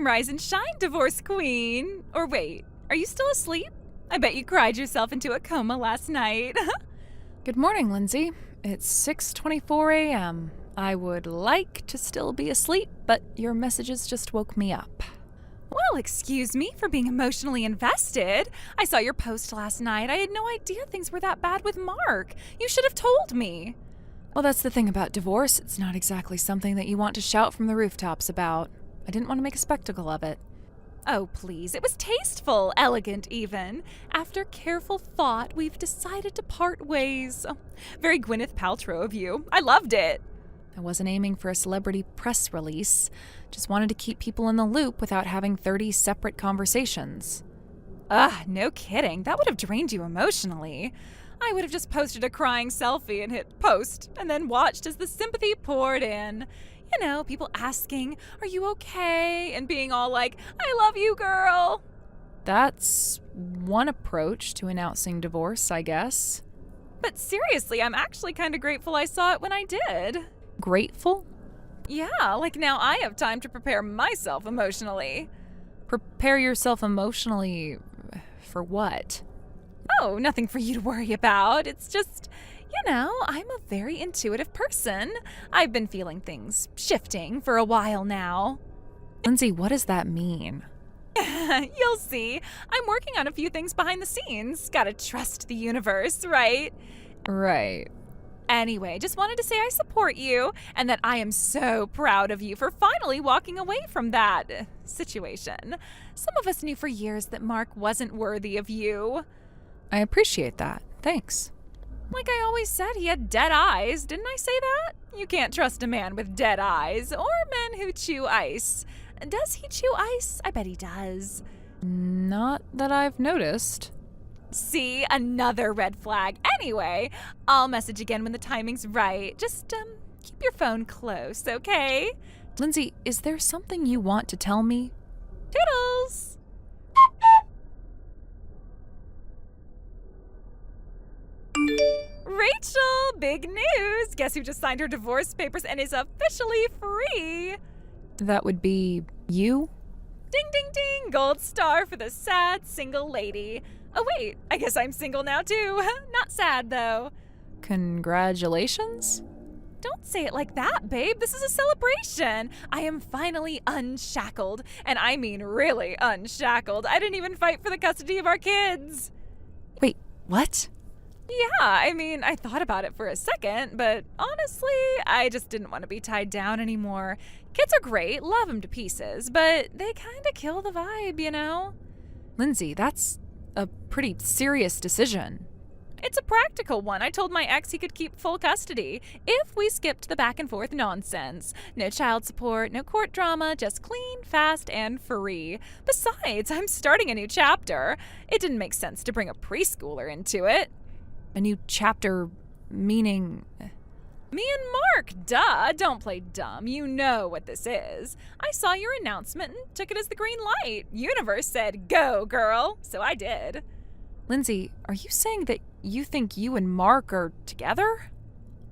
Rise and shine, divorce queen. Or wait, are you still asleep? I bet you cried yourself into a coma last night. Good morning, Lindsay. It's 6:24 a.m. I would like to still be asleep, but your messages just woke me up. Well, excuse me for being emotionally invested. I saw your post last night. I had no idea things were that bad with Mark. You should have told me. Well, that's the thing about divorce. It's not exactly something that you want to shout from the rooftops about. I didn't want to make a spectacle of it. Oh, please. It was tasteful, elegant even. After careful thought, we've decided to part ways. Oh, very Gwyneth Paltrow of you. I loved it. I wasn't aiming for a celebrity press release. Just wanted to keep people in the loop without having 30 separate conversations. No kidding. That would have drained you emotionally. I would have just posted a crying selfie and hit post, and then watched as the sympathy poured in. You know, people asking, "Are you okay?" and being all like, "I love you, girl." That's one approach to announcing divorce, I guess. But seriously, I'm actually kind of grateful I saw it when I did. Grateful? Yeah, like now I have time to prepare myself emotionally. Prepare yourself emotionally for what? Oh, nothing for you to worry about. It's just, I'm a very intuitive person. I've been feeling things shifting for a while now. Lindsay, what does that mean? You'll see. I'm working on a few things behind the scenes. Gotta trust the universe, right? Right. Anyway, just wanted to say I support you and that I am so proud of you for finally walking away from that situation. Some of us knew for years that Mark wasn't worthy of you. I appreciate that. Thanks. Like I always said, he had dead eyes. Didn't I say that? You can't trust a man with dead eyes or men who chew ice. Does he chew ice? I bet he does. Not that I've noticed. See, another red flag. Anyway, I'll message again when the timing's right. Just keep your phone close, okay? Lindsay, is there something you want to tell me? Toodles! Rachel, big news! Guess who just signed her divorce papers and is officially free? That would be you? Ding, ding, ding! Gold star for the sad single lady. Oh wait, I guess I'm single now too. Not sad though. Congratulations? Don't say it like that, babe. This is a celebration. I am finally unshackled. And I mean really unshackled. I didn't even fight for the custody of our kids. Wait, what? Yeah, I mean, I thought about it for a second, but honestly, I just didn't want to be tied down anymore. Kids are great, love them to pieces, but they kind of kill the vibe, you know? Lindsay, that's a pretty serious decision. It's a practical one. I told my ex he could keep full custody if we skipped the back and forth nonsense. No child support, no court drama, just clean, fast, and free. Besides, I'm starting a new chapter. It didn't make sense to bring a preschooler into it. A new chapter, meaning? Me and Mark, duh. Don't play dumb. You know what this is. I saw your announcement and took it as the green light. Universe said, go, girl. So I did. Lindsay, are you saying that you think you and Mark are together?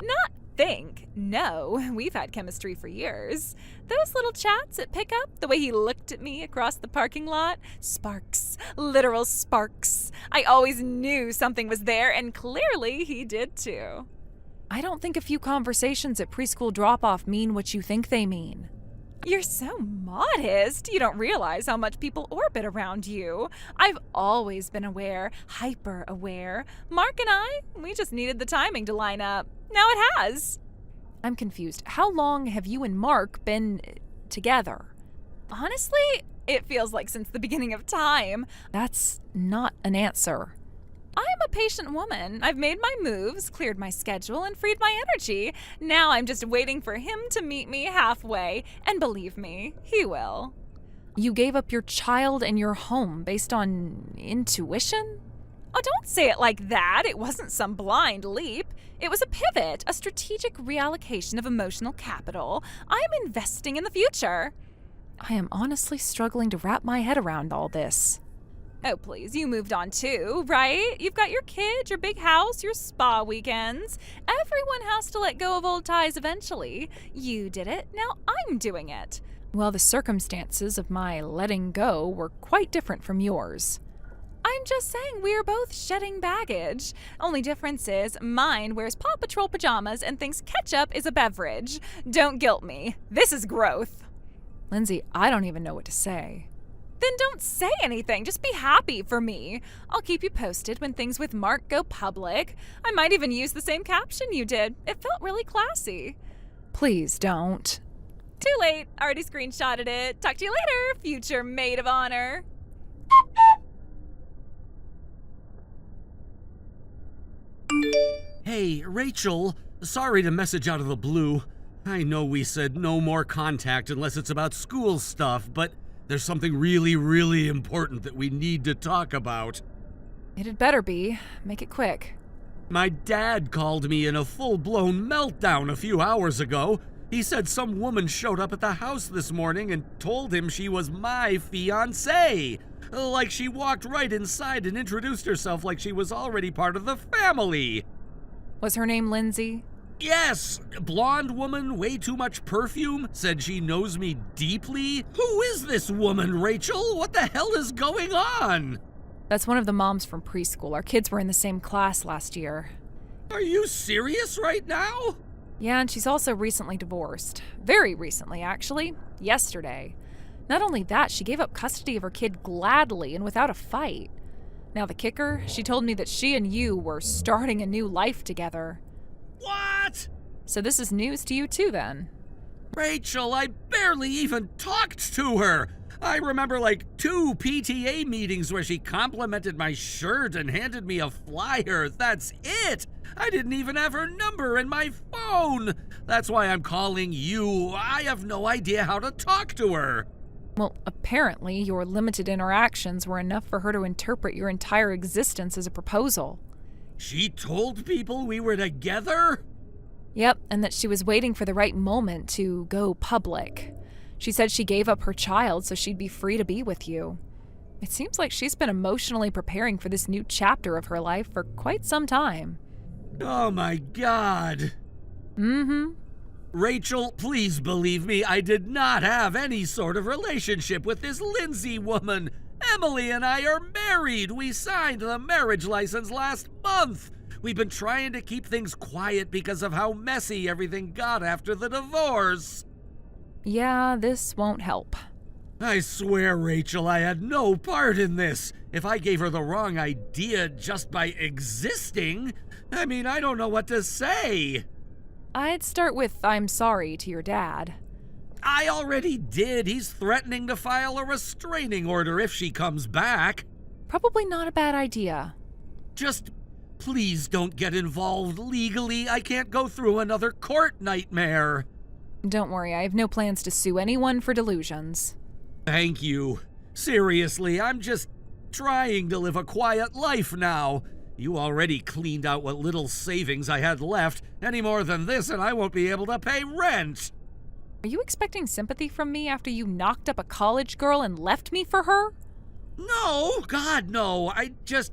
Not think. No, we've had chemistry for years. Those little chats at pickup, the way he looked at me across the parking lot, sparks, literal sparks. I always knew something was there, and clearly he did too. I don't think a few conversations at preschool drop-off mean what you think they mean. You're so modest. You don't realize how much people orbit around you. I've always been aware, hyper aware. Mark and I, we just needed the timing to line up. Now it has. I'm confused. How long have you and Mark been together? Honestly, it feels like since the beginning of time. That's not an answer. I'm a patient woman. I've made my moves, cleared my schedule, and freed my energy. Now I'm just waiting for him to meet me halfway. And believe me, he will. You gave up your child and your home based on intuition? Oh, don't say it like that. It wasn't some blind leap. It was a pivot, a strategic reallocation of emotional capital. I'm investing in the future. I am honestly struggling to wrap my head around all this. Oh, please, you moved on too, right? You've got your kids, your big house, your spa weekends. Everyone has to let go of old ties eventually. You did it, now I'm doing it. Well, the circumstances of my letting go were quite different from yours. I'm just saying we're both shedding baggage. Only difference is mine wears Paw Patrol pajamas and thinks ketchup is a beverage. Don't guilt me. This is growth. Lindsay, I don't even know what to say. Then don't say anything. Just be happy for me. I'll keep you posted when things with Mark go public. I might even use the same caption you did. It felt really classy. Please don't. Too late. Already screenshotted it. Talk to you later, future maid of honor. Hey, Rachel. Sorry to message out of the blue. I know we said no more contact unless it's about school stuff, but there's something really, really important that we need to talk about. It better be. Make it quick. My dad called me in a full-blown meltdown a few hours ago. He said some woman showed up at the house this morning and told him she was my fiancée. Like she walked right inside and introduced herself like she was already part of the family. Was her name Lindsay? Yes, blonde woman, way too much perfume, said she knows me deeply. Who is this woman, Rachel? What the hell is going on? That's one of the moms from preschool. Our kids were in the same class last year. Are you serious right now? Yeah, and she's also recently divorced. Very recently, actually. Yesterday. Not only that, she gave up custody of her kid gladly and without a fight. Now the kicker, she told me that she and you were starting a new life together. What? So this is news to you too, then? Rachel, I barely even talked to her. I remember like 2 PTA meetings where she complimented my shirt and handed me a flyer. That's it. I didn't even have her number in my phone. That's why I'm calling you. I have no idea how to talk to her. Well, apparently your limited interactions were enough for her to interpret your entire existence as a proposal. She told people we were together? Yep, and that she was waiting for the right moment to go public. She said she gave up her child so she'd be free to be with you. It seems like she's been emotionally preparing for this new chapter of her life for quite some time. Oh my God. Mm-hmm. Rachel, please believe me, I did not have any sort of relationship with this Lindsay woman. Emily and I are married. We signed the marriage license last month. We've been trying to keep things quiet because of how messy everything got after the divorce. Yeah, this won't help. I swear, Rachel, I had no part in this. If I gave her the wrong idea just by existing, I don't know what to say. I'd start with I'm sorry to your dad. I already did. He's threatening to file a restraining order if she comes back. Probably not a bad idea. Just please don't get involved legally. I can't go through another court nightmare. Don't worry, I have no plans to sue anyone for delusions. Thank you. Seriously, I'm just trying to live a quiet life now. You already cleaned out what little savings I had left. Any more than this and I won't be able to pay rent. Are you expecting sympathy from me after you knocked up a college girl and left me for her? No, God, no. I just,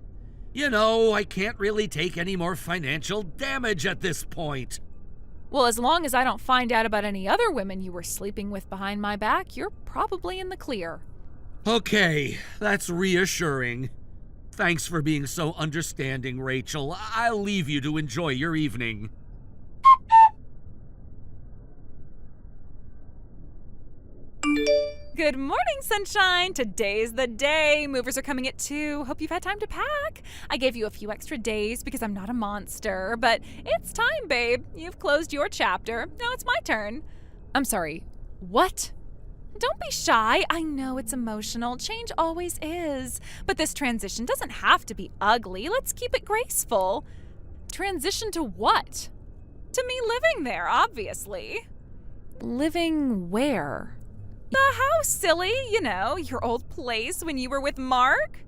I can't really take any more financial damage at this point. Well, as long as I don't find out about any other women you were sleeping with behind my back, you're probably in the clear. Okay, that's reassuring. Thanks for being so understanding, Rachel. I'll leave you to enjoy your evening. Good morning, sunshine. Today's the day. Movers are coming at 2. Hope you've had time to pack. I gave you a few extra days because I'm not a monster, but it's time, babe. You've closed your chapter. Now it's my turn. I'm sorry, what? Don't be shy. I know it's emotional. Change always is. But this transition doesn't have to be ugly. Let's keep it graceful. Transition to what? To me living there, obviously. Living where? The house, silly. Your old place when you were with Mark.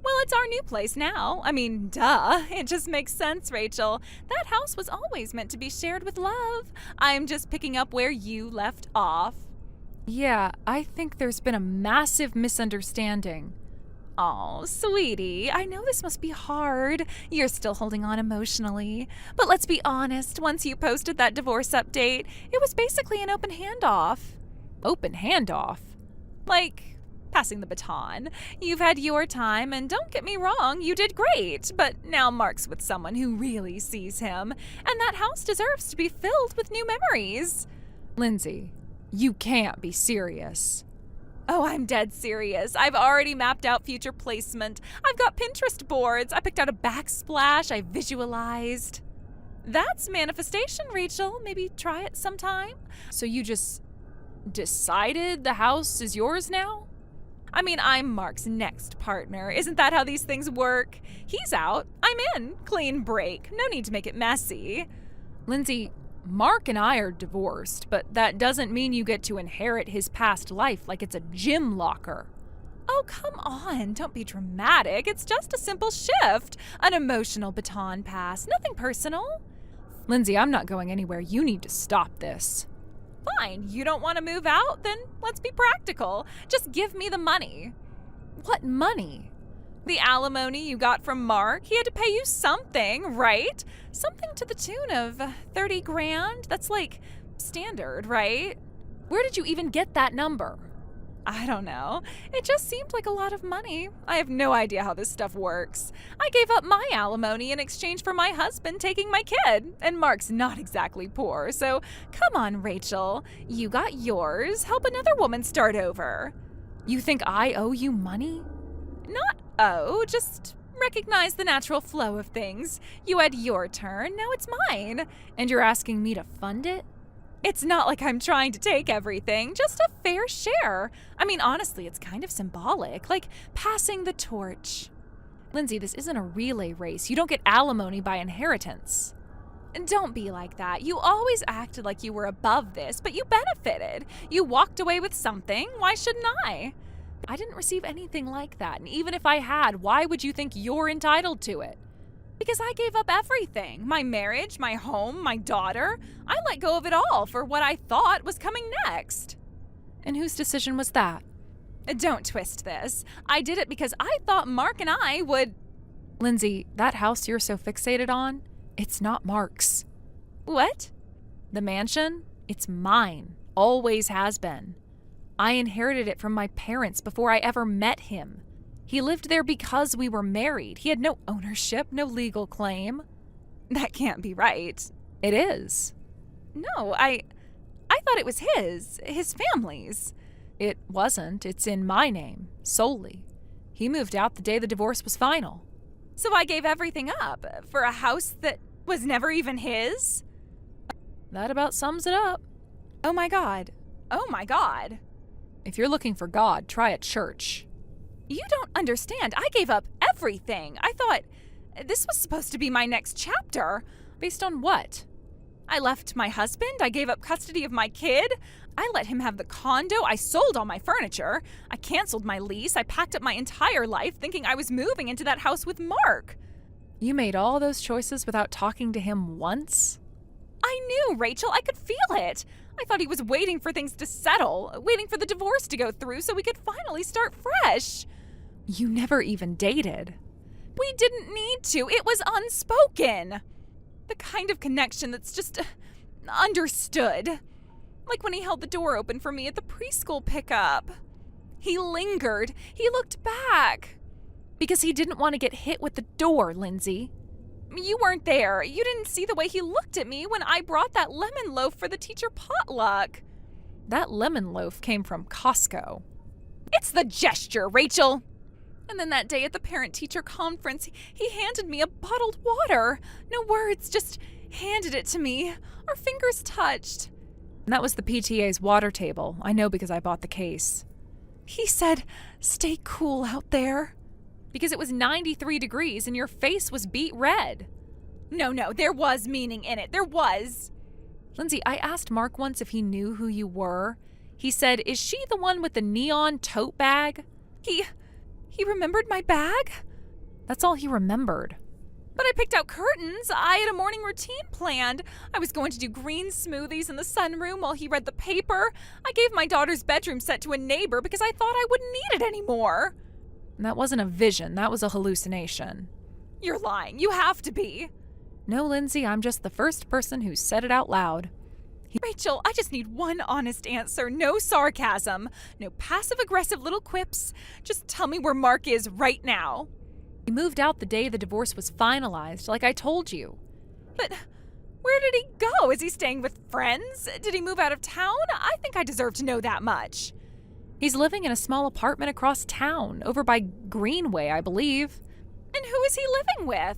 Well, it's our new place now. Duh. It just makes sense, Rachel. That house was always meant to be shared with love. I'm just picking up where you left off. Yeah, I think there's been a massive misunderstanding. Oh, sweetie, I know this must be hard. You're still holding on emotionally. But let's be honest, once you posted that divorce update, it was basically an open handoff. Open handoff? Like, passing the baton. You've had your time, and don't get me wrong, you did great, but now Mark's with someone who really sees him, and that house deserves to be filled with new memories. Lindsay, you can't be serious. Oh, I'm dead serious. I've already mapped out future placement. I've got Pinterest boards. I picked out a backsplash. I visualized. That's manifestation, Rachel. Maybe try it sometime. So you just decided the house is yours now? I mean, I'm Mark's next partner. Isn't that how these things work? He's out. I'm in. Clean break. No need to make it messy. Lindsay, Mark and I are divorced, but that doesn't mean you get to inherit his past life like it's a gym locker. Oh, come on. Don't be dramatic. It's just a simple shift. An emotional baton pass. Nothing personal. Lindsay, I'm not going anywhere. You need to stop this. Fine. You don't want to move out? Then let's be practical. Just give me the money. What money? The alimony you got from Mark. He had to pay you something, right? Something to the tune of 30 grand. That's like standard, right? Where did you even get that number? I don't know. It just seemed like a lot of money. I have no idea how this stuff works. I gave up my alimony in exchange for my husband taking my kid, and Mark's not exactly poor, so come on, Rachel. You got yours. Help another woman start over. You think I owe you money? Not owe, just recognize the natural flow of things. You had your turn, now it's mine. And you're asking me to fund it? It's not like I'm trying to take everything, just a fair share. I mean, honestly, it's kind of symbolic, like passing the torch. Lindsay, this isn't a relay race. You don't get alimony by inheritance. Don't be like that. You always acted like you were above this, but you benefited. You walked away with something. Why shouldn't I? I didn't receive anything like that, and even if I had, why would you think you're entitled to it? Because I gave up everything. My marriage, my home, my daughter. I let go of it all for what I thought was coming next. And whose decision was that? Don't twist this. I did it because I thought Mark and I would... Lindsay, that house you're so fixated on, it's not Mark's. What? The mansion, it's mine. Always has been. I inherited it from my parents before I ever met him. He lived there because we were married. He had no ownership, no legal claim. That can't be right. It is. No, I thought it was his family's. It wasn't. It's in my name, solely. He moved out the day the divorce was final. So I gave everything up for a house that was never even his? That about sums it up. Oh my God. Oh my God. If you're looking for God, try a church. You don't understand. I gave up everything. I thought this was supposed to be my next chapter. Based on what? I left my husband. I gave up custody of my kid. I let him have the condo. I sold all my furniture. I canceled my lease. I packed up my entire life thinking I was moving into that house with Mark. You made all those choices without talking to him once? I knew, Rachel. I could feel it. I thought he was waiting for things to settle, waiting for the divorce to go through so we could finally start fresh. You never even dated. We didn't need to. It was unspoken. The kind of connection that's just understood. Like when he held the door open for me at the preschool pickup. He lingered. He looked back. Because he didn't want to get hit with the door, Lindsay. You weren't there. You didn't see the way he looked at me when I brought that lemon loaf for the teacher potluck. That lemon loaf came from Costco. It's the gesture, Rachel. And then that day at the parent-teacher conference, he handed me a bottled water. No words, just handed it to me. Our fingers touched. And that was the PTA's water table. I know because I bought the case. He said, "Stay cool out there." Because it was 93 degrees and your face was beet red. No, there was meaning in it. There was. Lindsay, I asked Mark once if he knew who you were. He said, "Is she the one with the neon tote bag?" He remembered my bag? That's all he remembered. But I picked out curtains. I had a morning routine planned. I was going to do green smoothies in the sunroom while he read the paper. I gave my daughter's bedroom set to a neighbor because I thought I wouldn't need it anymore. And that wasn't a vision. That was a hallucination. You're lying. You have to be. No, Lindsay, I'm just the first person who said it out loud. Rachel, I just need one honest answer. No sarcasm. No passive-aggressive little quips. Just tell me where Mark is right now. He moved out the day the divorce was finalized, like I told you. But where did he go? Is he staying with friends? Did he move out of town? I think I deserve to know that much. He's living in a small apartment across town, over by Greenway, I believe. And who is he living with?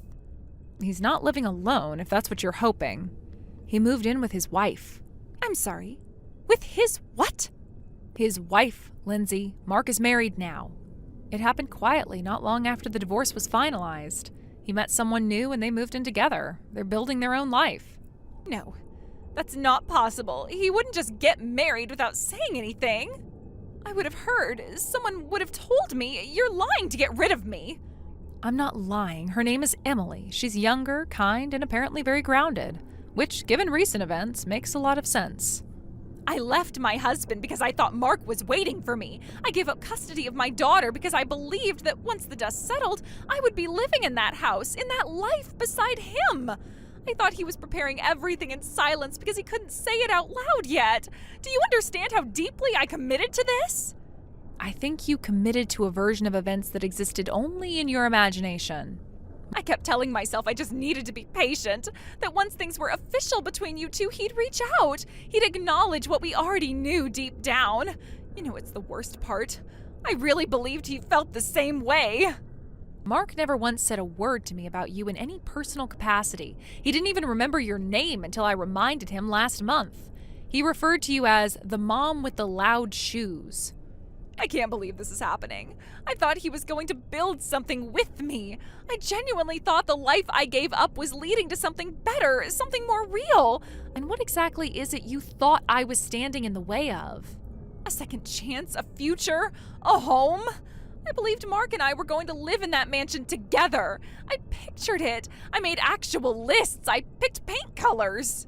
He's not living alone, if that's what you're hoping. He moved in with his wife. I'm sorry. With his what? His wife, Lindsay. Mark is married now. It happened quietly not long after the divorce was finalized. He met someone new and they moved in together. They're building their own life. No, that's not possible. He wouldn't just get married without saying anything. I would have heard. Someone would have told me. You're lying to get rid of me. I'm not lying. Her name is Emily. She's younger, kind, and apparently very grounded, which, given recent events, makes a lot of sense. I left my husband because I thought Mark was waiting for me. I gave up custody of my daughter because I believed that once the dust settled, I would be living in that house, in that life beside him. I thought he was preparing everything in silence because he couldn't say it out loud yet. Do you understand how deeply I committed to this? I think you committed to a version of events that existed only in your imagination. I kept telling myself I just needed to be patient, that once things were official between you two, he'd reach out. He'd acknowledge what we already knew deep down. You know, it's the worst part. I really believed he felt the same way. Mark never once said a word to me about you in any personal capacity. He didn't even remember your name until I reminded him last month. He referred to you as the mom with the loud shoes. I can't believe this is happening. I thought he was going to build something with me. I genuinely thought the life I gave up was leading to something better, something more real. And what exactly is it you thought I was standing in the way of? A second chance, a future, a home. I believed Mark and I were going to live in that mansion together. I pictured it. I made actual lists. I picked paint colors.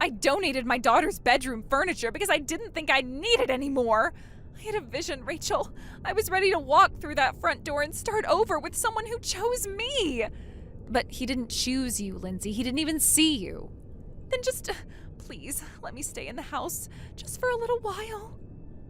I donated my daughter's bedroom furniture because I didn't think I'd need it anymore. I had a vision, Rachel. I was ready to walk through that front door and start over with someone who chose me. But he didn't choose you, Lindsay. He didn't even see you. Then just, please, let me stay in the house just for a little while.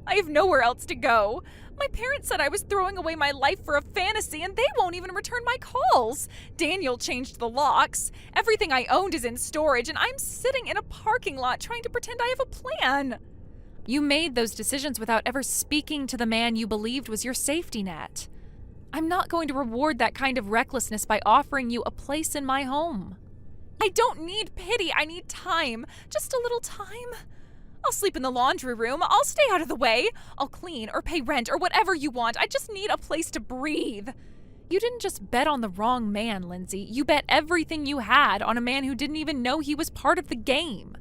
I have nowhere else to go. My parents said I was throwing away my life for a fantasy, and they won't even return my calls. Daniel changed the locks. Everything I owned is in storage, and I'm sitting in a parking lot trying to pretend I have a plan. You made those decisions without ever speaking to the man you believed was your safety net. I'm not going to reward that kind of recklessness by offering you a place in my home. I don't need pity. I need time. Just a little time. I'll sleep in the laundry room. I'll stay out of the way. I'll clean or pay rent or whatever you want. I just need a place to breathe. You didn't just bet on the wrong man, Lindsay. You bet everything you had on a man who didn't even know he was part of the game.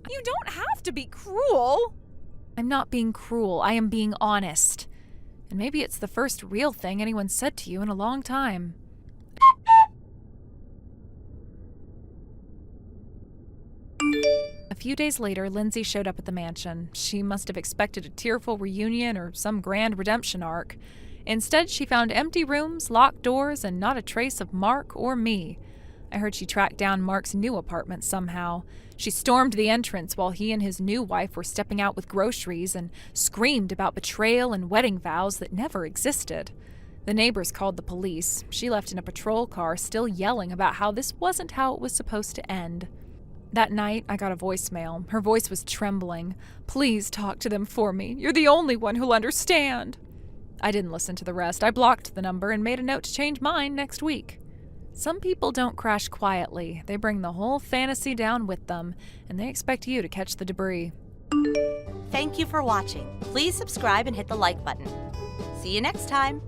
You don't have to be cruel. I'm not being cruel. I am being honest. And maybe it's the first real thing anyone said to you in a long time. A few days later, Lindsay showed up at the mansion. She must have expected a tearful reunion or some grand redemption arc. Instead, she found empty rooms, locked doors, and not a trace of Mark or me. I heard she tracked down Mark's new apartment somehow. She stormed the entrance while he and his new wife were stepping out with groceries and screamed about betrayal and wedding vows that never existed. The neighbors called the police. She left in a patrol car, still yelling about how this wasn't how it was supposed to end. That night, I got a voicemail. Her voice was trembling. "Please talk to them for me. You're the only one who'll understand." I didn't listen to the rest. I blocked the number and made a note to change mine next week. Some people don't crash quietly. They bring the whole fantasy down with them, and they expect you to catch the debris. Thank you for watching. Please subscribe and hit the like button. See you next time.